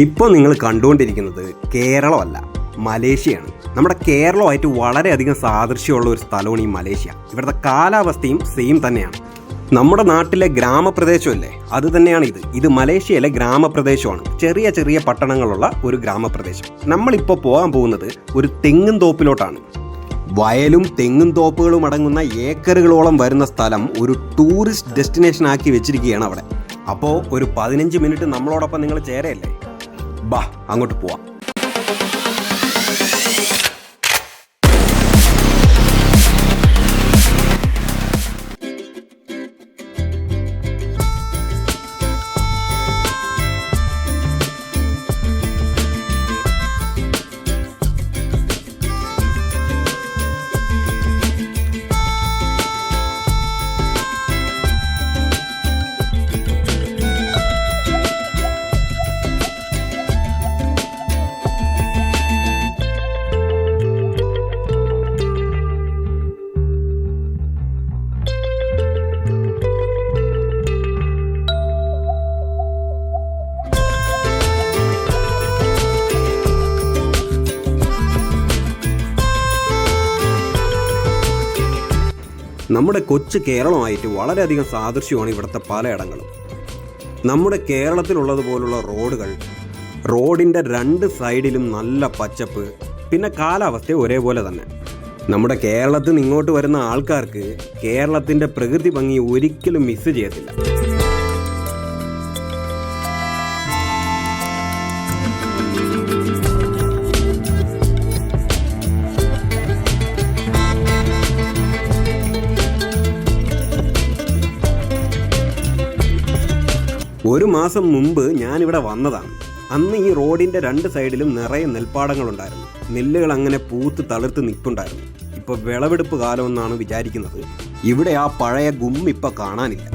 ഇപ്പോൾ നിങ്ങൾ കണ്ടുകൊണ്ടിരിക്കുന്നത് കേരളമല്ല, മലേഷ്യയാണ്. നമ്മുടെ കേരളമായിട്ട് വളരെയധികം സാദൃശ്യമുള്ള ഒരു സ്ഥലമാണ് ഈ മലേഷ്യ. ഇവിടുത്തെ കാലാവസ്ഥയും സെയിം തന്നെയാണ്. നമ്മുടെ നാട്ടിലെ ഗ്രാമപ്രദേശമല്ലേ, അത് തന്നെയാണ് ഇത് മലേഷ്യയിലെ ഗ്രാമപ്രദേശമാണ്. ചെറിയ ചെറിയ പട്ടണങ്ങളുള്ള ഒരു ഗ്രാമപ്രദേശം. നമ്മളിപ്പോൾ പോകാൻ പോകുന്നത് ഒരു തെങ്ങും തോപ്പിലോട്ടാണ്. വയലും തെങ്ങും തോപ്പുകളും അടങ്ങുന്ന ഏക്കറുകളോളം വരുന്ന സ്ഥലം ഒരു ടൂറിസ്റ്റ് ഡെസ്റ്റിനേഷൻ ആക്കി വെച്ചിരിക്കുകയാണ് അവിടെ. അപ്പോൾ ഒരു 15 മിനിറ്റ് നമ്മളോടൊപ്പം നിങ്ങൾ ചേരയല്ലേ? ബാ, അങ്ങോട്ട് പോവാം. നമ്മുടെ കൊച്ചു കേരളമായിട്ട് വളരെയധികം സാദൃശ്യമാണ് ഇവിടുത്തെ പലയിടങ്ങളും. നമ്മുടെ കേരളത്തിലുള്ളതുപോലുള്ള റോഡുകൾ, റോഡിൻ്റെ 2 സൈഡിലും നല്ല പച്ചപ്പ്, പിന്നെ കാലാവസ്ഥ ഒരേപോലെ തന്നെ. നമ്മുടെ കേരളത്തിൽ നിന്ന് ഇങ്ങോട്ട് വരുന്ന ആൾക്കാർക്ക് കേരളത്തിൻ്റെ പ്രകൃതി ഭംഗി ഒരിക്കലും മിസ് ചെയ്യത്തില്ല. ഒരു മാസം മുമ്പ് ഞാനിവിടെ വന്നതാണ്. അന്ന് ഈ റോഡിൻ്റെ 2 സൈഡിലും നിറയെ നെൽപ്പാടങ്ങളുണ്ടായിരുന്നു. നെല്ലുകൾ അങ്ങനെ പൂത്ത് തളിർത്ത് നിൽപ്പുണ്ടായിരുന്നു. ഇപ്പോൾ വിളവെടുപ്പ് കാലമെന്നാണ് വിചാരിക്കുന്നത്. ഇവിടെ ആ പഴയ ഇപ്പം കാണാനില്ല.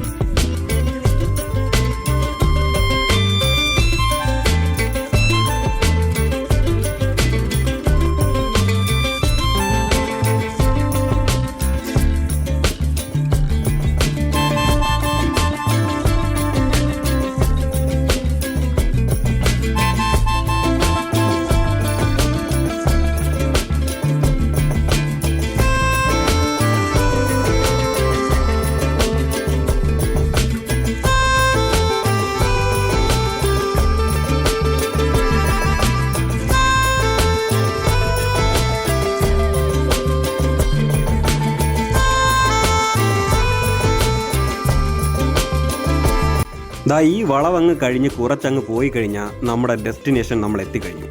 ഈ വളവങ്ങ് കഴിഞ്ഞ് കുറച്ചങ്ങ് പോയി കഴിഞ്ഞാൽ നമ്മുടെ ഡെസ്റ്റിനേഷൻ നമ്മൾ എത്തിക്കഴിഞ്ഞു.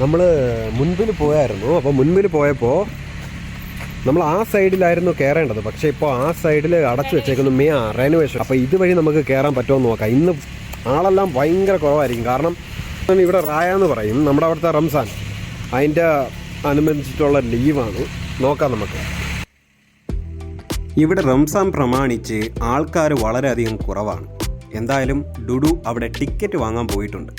നമ്മൾ മുൻപിൽ പോയായിരുന്നു. അപ്പോൾ മുൻപിൽ പോയപ്പോൾ നമ്മൾ ആ സൈഡിലായിരുന്നു കയറേണ്ടത്. പക്ഷേ ഇപ്പോൾ ആ സൈഡിൽ അടച്ചു വെച്ചേക്കുന്നു റെനോവേഷൻ. അപ്പോൾ ഇതുവഴി നമുക്ക് കയറാൻ പറ്റുമോ എന്ന് നോക്കാം. ഇന്ന് ആളെല്ലാം ഭയങ്കര കുറവായിരിക്കും. കാരണം ഇവിടെ റായ എന്ന് പറയും, നമ്മുടെ അവിടുത്തെ റംസാൻ, അതിൻ്റെ അനുബന്ധിച്ചിട്ടുള്ള ലീവാണ്. നോക്കാം നമുക്ക്. ഇവിടെ റംസാൻ പ്രമാണിച്ച് ആൾക്കാർ വളരെയധികം കുറവാണ്. എന്തായാലും ഡുഡു അവിടെ ടിക്കറ്റ് വാങ്ങാൻ പോയിട്ടുണ്ട്.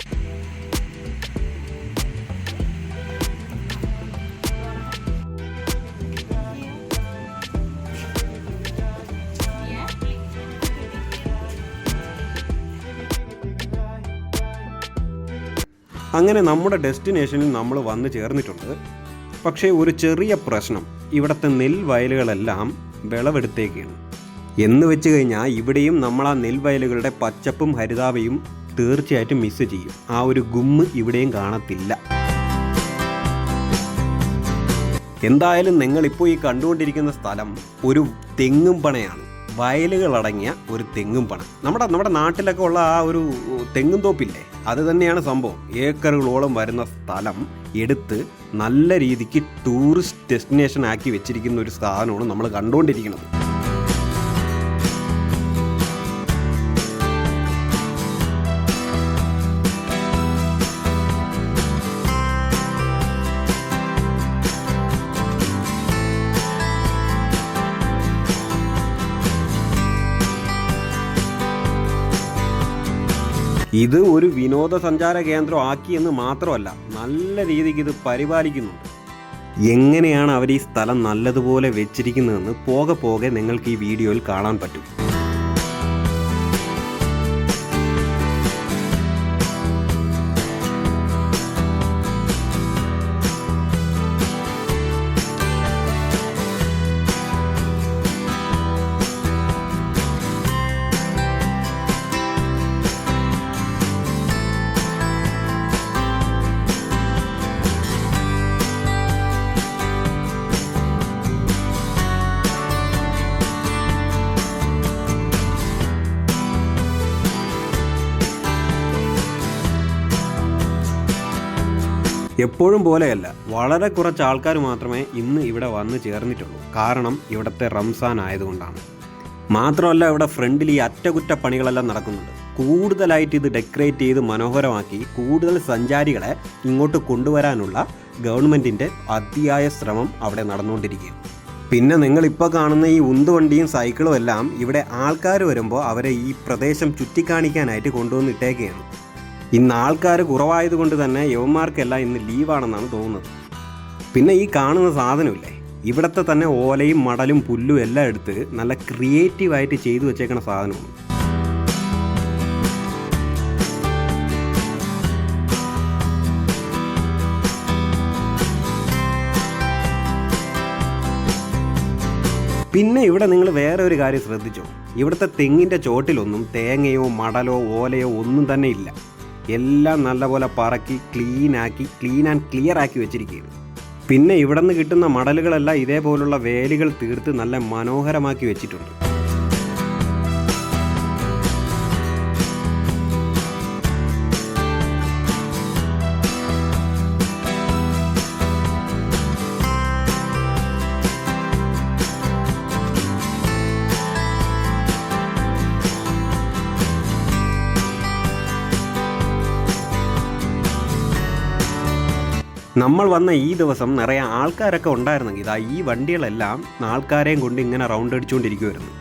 അങ്ങനെ നമ്മുടെ ഡെസ്റ്റിനേഷനിൽ നമ്മൾ വന്ന് ചേർന്നിട്ടുണ്ട്. പക്ഷേ ഒരു ചെറിയ പ്രശ്നം, ഇവിടുത്തെ നെൽവയലുകളെല്ലാം വിളവെടുത്തേക്കാണ്. എന്ന് വെച്ച് കഴിഞ്ഞാൽ ഇവിടെയും നമ്മൾ ആ നെൽവയലുകളുടെ പച്ചപ്പും ഹരിതാഭയും തീർച്ചയായിട്ടും മിസ് ചെയ്യും. ആ ഒരു ഇവിടെയും കാണത്തില്ല. എന്തായാലും നിങ്ങളിപ്പോൾ ഈ കണ്ടുകൊണ്ടിരിക്കുന്ന സ്ഥലം ഒരു തെങ്ങും പണയാണ്. വയലുകളടങ്ങിയ ഒരു തെങ്ങും പണ. നമ്മുടെ നാട്ടിലൊക്കെ ഉള്ള ആ ഒരു തെങ്ങും തോപ്പില്ലേ, അത് തന്നെയാണ് സംഭവം. ഏക്കറുകളോളം വരുന്ന സ്ഥലം എടുത്ത് നല്ല രീതിക്ക് ടൂറിസ്റ്റ് ഡെസ്റ്റിനേഷൻ ആക്കി വെച്ചിരിക്കുന്ന ഒരു സാധനമാണ് നമ്മൾ കണ്ടുകൊണ്ടിരിക്കുന്നത്. ഇത് ഒരു വിനോദസഞ്ചാര കേന്ദ്രം ആക്കിയെന്ന് മാത്രമല്ല, നല്ല രീതിക്ക് ഇത് പരിപാലിക്കുന്നുണ്ട്. എങ്ങനെയാണ് അവർ ഈ സ്ഥലം നല്ലതുപോലെ വെച്ചിരിക്കുന്നതെന്ന് പോകെ പോകെ നിങ്ങൾക്ക് ഈ വീഡിയോയിൽ കാണാൻ പറ്റും. എപ്പോഴും പോലെയല്ല, വളരെ കുറച്ച് ആൾക്കാർ മാത്രമേ ഇന്ന് ഇവിടെ വന്ന് ചേർന്നിട്ടുള്ളൂ. കാരണം ഇവിടുത്തെ റംസാൻ ആയതുകൊണ്ടാണ്. മാത്രമല്ല, ഇവിടെ ഫ്രണ്ടിൽ ഈ അറ്റകുറ്റപ്പണികളെല്ലാം നടക്കുന്നുണ്ട്. കൂടുതലായിട്ട് ഇത് ഡെക്കറേറ്റ് ചെയ്ത് മനോഹരമാക്കി കൂടുതൽ സഞ്ചാരികളെ ഇങ്ങോട്ട് കൊണ്ടുവരാനുള്ള ഗവൺമെൻറ്റിൻ്റെ അതിയായ ശ്രമം അവിടെ നടന്നുകൊണ്ടിരിക്കുകയാണ്. പിന്നെ നിങ്ങളിപ്പോൾ കാണുന്ന ഈ ഉന്തുവണ്ടിയും സൈക്കിളും എല്ലാം ഇവിടെ ആൾക്കാർ വരുമ്പോൾ അവരെ ഈ പ്രദേശം ചുറ്റിക്കാണിക്കാനായിട്ട് കൊണ്ടുവന്നിട്ടേക്കുകയാണ്. ഇന്ന് ആൾക്കാർ കുറവായതുകൊണ്ട് തന്നെ യവന്മാർക്കെല്ലാം ഇന്ന് ലീവാണെന്നാണ് തോന്നുന്നത്. പിന്നെ ഈ കാണുന്ന സാധനമില്ലേ, ഇവിടുത്തെ തന്നെ ഓലയും മടലും പുല്ലും എല്ലാം എടുത്ത് നല്ല ക്രിയേറ്റീവായിട്ട് ചെയ്തു വെച്ചേക്കുന്ന സാധനമാണ്. പിന്നെ ഇവിടെ നിങ്ങൾ വേറെ ഒരു കാര്യം ശ്രദ്ധിച്ചോ, ഇവിടുത്തെ തെങ്ങിൻ്റെ ചോട്ടിലൊന്നും തേങ്ങയോ മടലോ ഓലയോ ഒന്നും തന്നെ ഇല്ല. എല്ലാം നല്ലപോലെ പറക്കി ക്ലീൻ ആൻഡ് ക്ലിയർ ആക്കി വെച്ചിരിക്കുകയാണ്. പിന്നെ ഇവിടെ നിന്ന് കിട്ടുന്ന മടലുകളെല്ലാം ഇതേപോലുള്ള വേലികൾ തീർത്ത് നല്ല മനോഹരമാക്കി വെച്ചിട്ടുണ്ട്. നമ്മൾ വന്ന ഈ ദിവസം നിറയെ ആൾക്കാരൊക്കെ ഉണ്ടായിരുന്നെങ്കിൽ ഇതാ ഈ വണ്ടികളെല്ലാം ആൾക്കാരെയും കൊണ്ട് ഇങ്ങനെ റൗണ്ട് അടിച്ചുകൊണ്ടിരിക്കുമായിരുന്നു.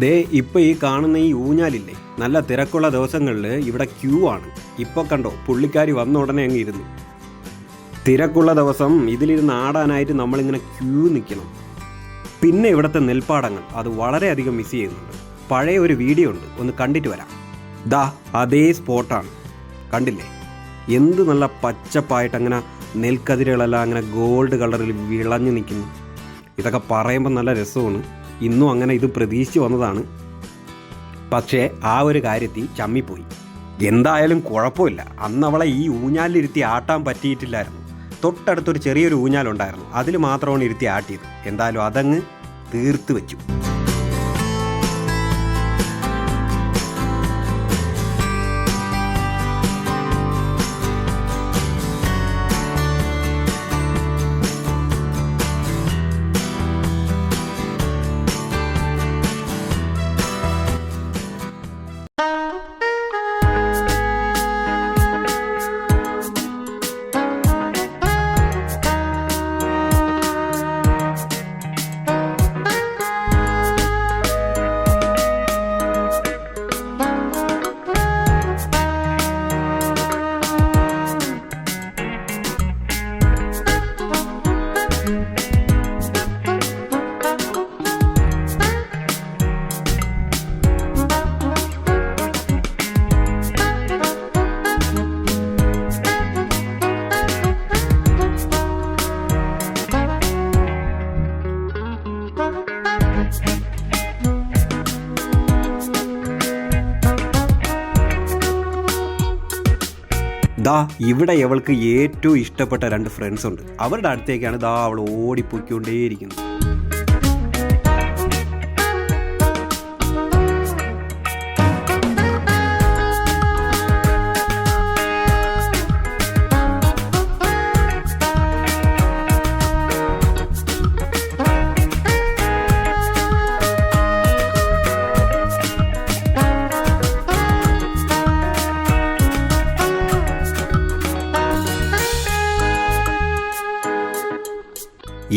ദേ ഇപ്പോൾ ഈ കാണുന്ന ഈ ഊഞ്ഞാലില്ലേ, നല്ല തിരക്കുള്ള ദിവസങ്ങളിൽ ഇവിടെ ക്യൂ ആണ്. ഇപ്പോൾ കണ്ടോ, പുള്ളിക്കാരി വന്ന ഉടനെ അങ്ങ് ഇരുന്നു. തിരക്കുള്ള ദിവസം ഇതിലിരുന്ന് ആടാനായിട്ട് നമ്മളിങ്ങനെ ക്യൂ നിൽക്കണം. പിന്നെ ഇവിടുത്തെ നെൽപ്പാടങ്ങൾ അത് വളരെയധികം മിസ് ചെയ്യുന്നുണ്ട്. പഴയ ഒരു വീഡിയോ ഉണ്ട്, ഒന്ന് കണ്ടിട്ട് വരാം. ദാ അതേ സ്പോട്ടാണ്, കണ്ടില്ലേ? എന്ത് നല്ല പച്ചപ്പായിട്ട് അങ്ങനെ നെൽക്കതിരുകളെല്ലാം അങ്ങനെ ഗോൾഡ് കളറിൽ വിളഞ്ഞു നിൽക്കുന്നു. ഇതൊക്കെ പറയുമ്പോൾ നല്ല രസമാണ്. ഇന്നും അങ്ങനെ ഇത് പ്രതീക്ഷിച്ച് വന്നതാണ്. പക്ഷേ ആ ഒരു കാര്യത്തിൽ ചമ്മിപ്പോയി. എന്തായാലും കുഴപ്പമില്ല, അന്ന് അവളെ ഈ ഊഞ്ഞാലിരുത്തി ആട്ടാൻ പറ്റിയിട്ടില്ലായിരുന്നു. തൊട്ടടുത്തൊരു ചെറിയൊരു ഊഞ്ഞാലുണ്ടായിരുന്നു, അതിൽ മാത്രമാണ് ഇരുത്തി ആട്ടിയത്. എന്തായാലും അതങ്ങ് തീർത്ത് വെച്ചു. ദാ ഇവിടെ അവൾക്ക് ഏറ്റവും ഇഷ്ടപ്പെട്ട 2 ഫ്രണ്ട്സ് ഉണ്ട്. അവരുടെ അടുത്തേക്കാണ് ദാ അവൾ ഓടിപ്പോയിക്കൊണ്ടേയിരിക്കുന്നത്.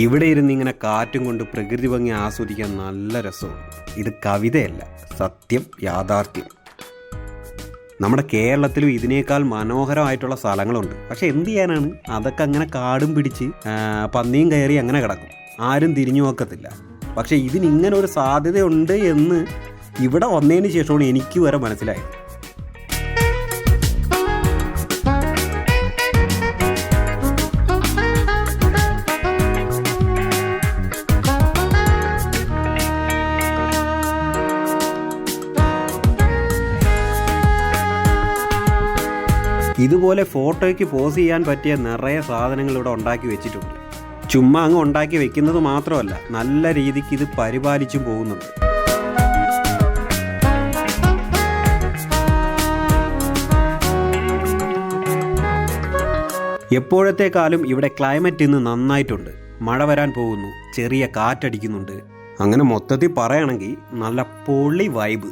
ഇവിടെ ഇരുന്ന് ഇങ്ങനെ കാറ്റും കൊണ്ട് പ്രകൃതി ഭംഗി ആസ്വദിക്കാൻ നല്ല രസമാണ്. ഇത് കവിതയല്ല, സത്യം, യാഥാർത്ഥ്യം. നമ്മുടെ കേരളത്തിലും ഇതിനേക്കാൾ മനോഹരമായിട്ടുള്ള സ്ഥലങ്ങളുണ്ട്. പക്ഷെ എന്ത് ചെയ്യാനാണ്, അതൊക്കെ അങ്ങനെ കാടും പിടിച്ച് പന്നിയും കയറി അങ്ങനെ കിടക്കും, ആരും തിരിഞ്ഞു നോക്കത്തില്ല. പക്ഷെ ഇതിനിങ്ങനെ ഒരു സാധ്യതയുണ്ട് എന്ന് ഇവിടെ വന്നതിന് ശേഷമാണ് എനിക്ക് വരെ മനസ്സിലായത്. ഇതുപോലെ ഫോട്ടോയ്ക്ക് പോസ് ചെയ്യാൻ പറ്റിയ നിറയെ സാധനങ്ങൾ ഇവിടെ ഉണ്ടാക്കി വെച്ചിട്ടുണ്ട്. ചുമ്മാ അങ്ങ് ഉണ്ടാക്കി വെക്കുന്നത് മാത്രമല്ല, നല്ല രീതിക്ക് ഇത് പരിപാലിച്ചും പോകുന്നുണ്ട്. എപ്പോഴത്തേക്കാളും ഇവിടെ ക്ലൈമറ്റ് ഇന്ന് നന്നായിട്ടുണ്ട്. മഴ വരാൻ പോകുന്നു, ചെറിയ കാറ്റടിക്കുന്നുണ്ട്. അങ്ങനെ മൊത്തത്തിൽ പറയുകയാണെങ്കിൽ നല്ല പൊളി വൈബ്.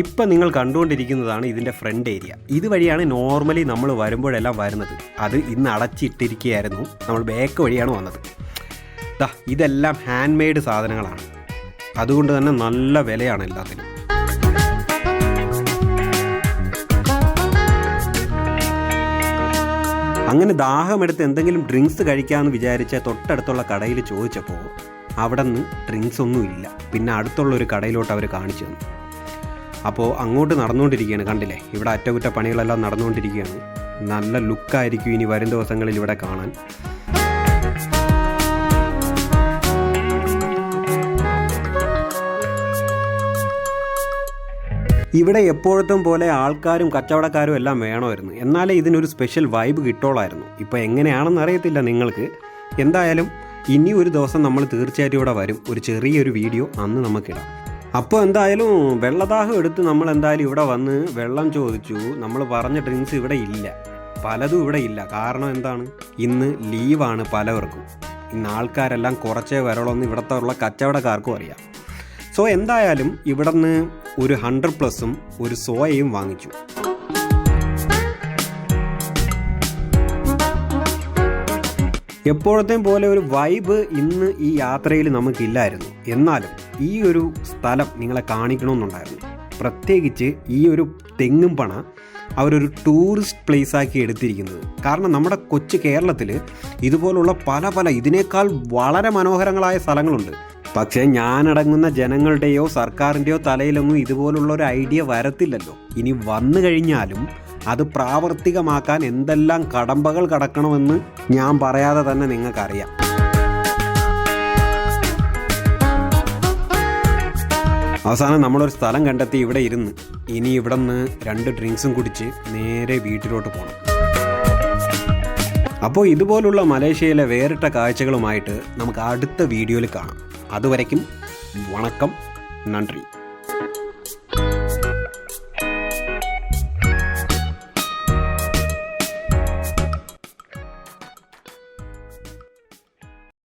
ഇപ്പം നിങ്ങൾ കണ്ടുകൊണ്ടിരിക്കുന്നതാണ് ഇതിൻ്റെ ഫ്രണ്ട് ഏരിയ. ഇതുവഴിയാണ് നോർമലി നമ്മൾ വരുമ്പോഴെല്ലാം വരുന്നത്. അത് ഇന്ന് അടച്ചിട്ടിരിക്കുകയായിരുന്നു, നമ്മൾ ബാക്ക് വഴിയാണ് വന്നത്. ഇതെല്ലാം ഹാൻഡ് മെയ്ഡ് സാധനങ്ങളാണ്, അതുകൊണ്ട് തന്നെ നല്ല വിലയാണ് എല്ലാത്തിനും. അങ്ങനെ ദാഹമെടുത്ത് എന്തെങ്കിലും ഡ്രിങ്ക്സ് കഴിക്കാമെന്ന് വിചാരിച്ച തൊട്ടടുത്തുള്ള കടയിൽ ചോദിച്ചപ്പോൾ അവിടെ നിന്ന് ഡ്രിങ്ക്സ് ഒന്നും ഇല്ല. പിന്നെ അടുത്തുള്ളൊരു കടയിലോട്ട് അവർ കാണിച്ചു തന്നു. അപ്പോൾ അങ്ങോട്ട് നടന്നുകൊണ്ടിരിക്കുകയാണ്. കണ്ടില്ലേ, ഇവിടെ അറ്റകുറ്റപ്പണികളെല്ലാം നടന്നുകൊണ്ടിരിക്കുകയാണ്. നല്ല ലുക്കായിരിക്കും ഇനി വരും ദിവസങ്ങളിൽ ഇവിടെ കാണാൻ. ഇവിടെ എപ്പോഴത്തും പോലെ ആൾക്കാരും കച്ചവടക്കാരും എല്ലാം വേണമായിരുന്നു, എന്നാലേ ഇതിനൊരു സ്പെഷ്യൽ വൈബ് കിട്ടോളായിരുന്നു. ഇപ്പോൾ എങ്ങനെയാണെന്ന് അറിയത്തില്ല നിങ്ങൾക്ക്. എന്തായാലും ഇനി ഒരു ദിവസം നമ്മൾ തീർച്ചയായിട്ടും ഇവിടെ വരും. ഒരു ചെറിയൊരു വീഡിയോ അന്ന് നമുക്കിടാം. അപ്പോൾ എന്തായാലും വെള്ളദാഹം എടുത്ത് നമ്മൾ എന്തായാലും ഇവിടെ വന്ന് വെള്ളം ചോദിച്ചു. നമ്മൾ പറഞ്ഞ ഡ്രിങ്ക്സ് ഇവിടെ ഇല്ല, പലതും ഇവിടെ ഇല്ല. കാരണം എന്താണ്, ഇന്ന് ലീവാണ് പലവർക്കും. ഇന്ന് ആൾക്കാരെല്ലാം കുറച്ചേ വരളൂ എന്ന് ഇവിടുത്തെ ഉള്ള കച്ചവടക്കാർക്കും അറിയാം. സോ എന്തായാലും ഇവിടെ നിന്ന് ഒരു 100+ ഒരു സോയയും വാങ്ങിച്ചു. എപ്പോഴത്തെയും പോലെ ഒരു വൈബ് ഇന്ന് ഈ യാത്രയിൽ നമുക്കില്ലായിരുന്നു. എന്നാലും ഈ ഒരു സ്ഥലം നിങ്ങളെ കാണിക്കണമെന്നുണ്ടായിരുന്നു. പ്രത്യേകിച്ച് ഈ ഒരു തെങ്ങും പണ അവരൊരു ടൂറിസ്റ്റ് പ്ലേസാക്കി എടുത്തിരിക്കുന്നത്. കാരണം നമ്മുടെ കൊച്ചു കേരളത്തിൽ ഇതുപോലുള്ള പല ഇതിനേക്കാൾ വളരെ മനോഹരങ്ങളായ സ്ഥലങ്ങളുണ്ട്. പക്ഷേ ഞാനടങ്ങുന്ന ജനങ്ങളുടെയോ സർക്കാരിൻ്റെയോ തലയിലൊന്നും ഇതുപോലുള്ള ഒരു ഐഡിയ വരത്തില്ലല്ലോ. ഇനി വന്നു കഴിഞ്ഞാലും അത് പ്രാവർത്തികമാക്കാൻ എന്തെല്ലാം കടമ്പകൾ കടക്കണമെന്ന് ഞാൻ പറയാതെ തന്നെ നിങ്ങൾക്കറിയാം. അവസാനം നമ്മളൊരു സ്ഥലം കണ്ടെത്തി ഇവിടെ ഇരുന്ന് ഇനി ഇവിടെ നിന്ന് 2 ഡ്രിങ്ക്സും കുടിച്ച് നേരെ വീട്ടിലോട്ട് പോകണം. അപ്പോൾ ഇതുപോലുള്ള മലേഷ്യയിലെ വേറിട്ട കാഴ്ചകളുമായിട്ട് നമുക്ക് അടുത്ത വീഡിയോയിൽ കാണാം. അതുവരയ്ക്കും വണക്കം, നന്ദി.